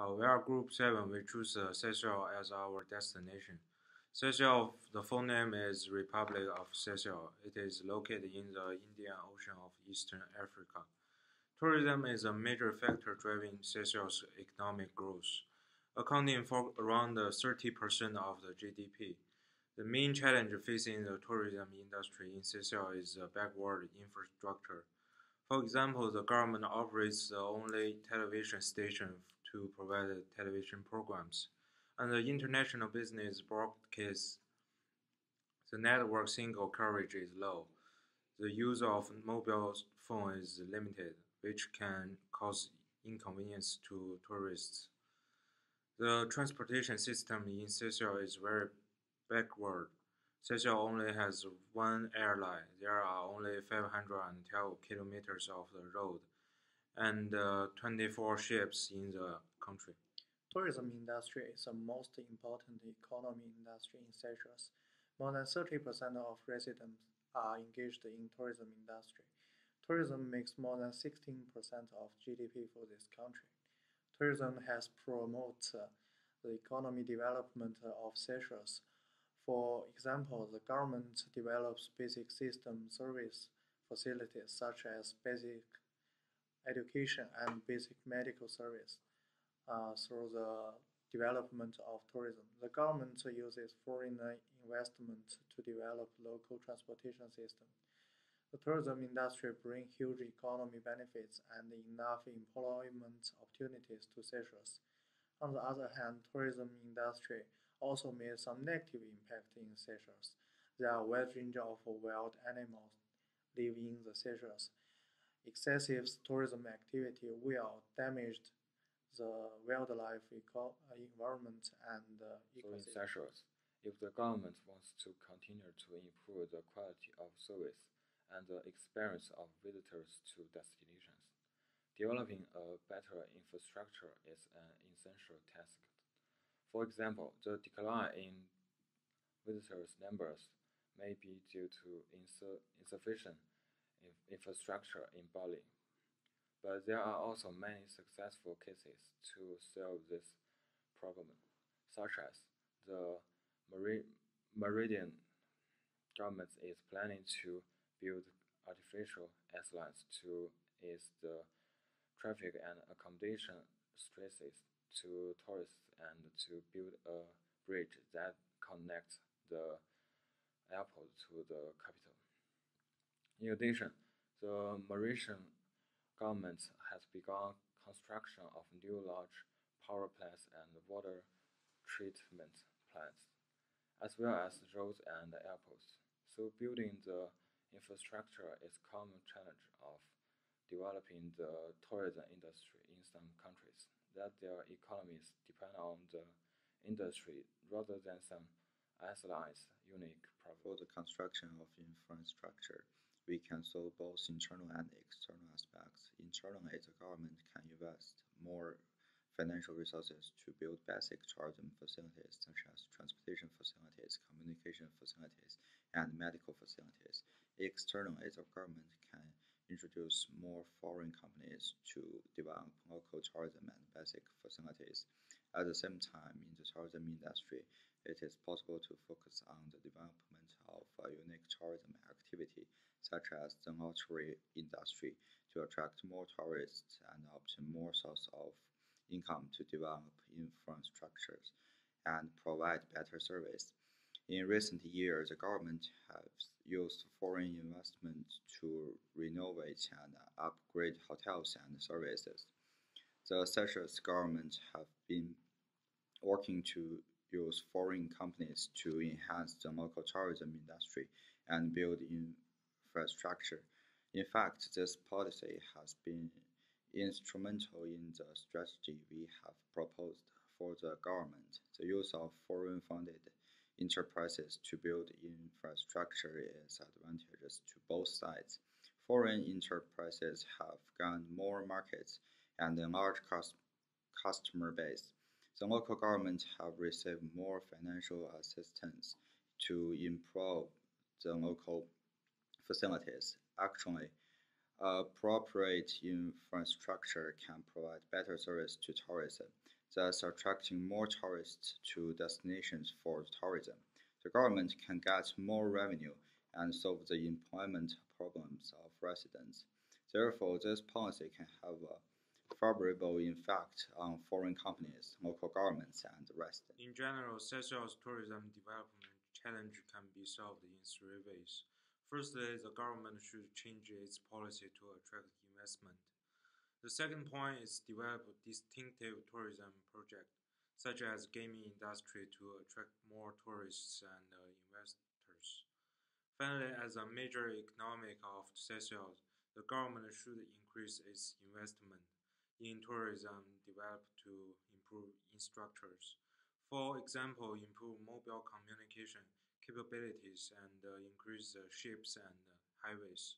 We are Group 7. We choose Seychelles as our destination. Seychelles, the full name is Republic of Seychelles. It is located in the Indian Ocean of Eastern Africa. Tourism is a major factor driving Seychelles' economic growth, accounting for around 30% of the GDP. The main challenge facing the tourism industry in Seychelles is the backward infrastructure. For example, the government operates the only television station to provide television programs, and the international business broadcasts. The network single coverage is low. The use of mobile phone is limited, which can cause inconvenience to tourists. The transportation system in Seychelles is very backward. Seychelles only has one airline. There are only 512 kilometers of the road and 24 ships in the country. Tourism industry is the most important economy industry in Seychelles. More than 30% of residents are engaged in tourism industry. Tourism makes more than 16% of GDP for this country. Tourism has promoted the economic development of Seychelles. For example, the government develops basic system service facilities such as basic education and basic medical service through the development of tourism. The government uses foreign investment to develop local transportation system. The tourism industry brings huge economic benefits and enough employment opportunities to Seychelles. On the other hand, tourism industry also made some negative impact in Seychelles. There are a wide range of wild animals live in the Seychelles. Excessive tourism activity will damage the wildlife environment and So in Seychelles, if the government wants to continue to improve the quality of service and the experience of visitors to destinations, developing a better infrastructure is an essential task. For example, the decline in visitors' numbers may be due to insufficient infrastructure in Bali. But there are also many successful cases to solve this problem, such as the Meridian government is planning to build artificial islands to ease the traffic and accommodation stresses to tourists and to build a bridge that connects the airport to the capital. In addition, the Mauritian government has begun construction of new large power plants and water treatment plants, as well as roads and airports. So building the infrastructure is a common challenge of developing the tourism industry in some countries that their economies depend on the industry rather than some isolated unique problem. For the construction of infrastructure, we can solve both internal and external aspects. Internally, the government can invest more financial resources to build basic tourism facilities such as transportation facilities, communication facilities, and medical facilities. Externally, the government can introduce more foreign companies to develop local tourism and basic facilities. At the same time, in the tourism industry, it is possible to focus on the development of a unique tourism activity such as the lottery industry to attract more tourists and obtain more source of income to develop infrastructures and provide better service. In recent years, the government has used foreign investment to renovate and upgrade hotels and services. The Seychelles government have been working to use foreign companies to enhance the local tourism industry and build infrastructure. In fact, this policy has been instrumental in the strategy we have proposed for the government. The use of foreign-funded enterprises to build infrastructure is advantageous to both sides. Foreign enterprises have gained more markets and a large customer base. The local government have received more financial assistance to improve the local facilities. Actually, appropriate infrastructure can provide better service to tourism. thus attracting more tourists to destinations for tourism. The government can get more revenue and solve the employment problems of residents. Therefore, this policy can have a favorable effect on foreign companies, local governments, and residents. In general, Seychelles tourism development challenge can be solved in three ways. Firstly, the government should change its policy to attract investment. The second point is develop distinctive tourism projects, such as gaming industry to attract more tourists and investors. Finally, as a major economic of Seychelles, the government should increase its investment in tourism developed to improve infrastructures. For example, improve mobile communication capabilities and increase ships and highways.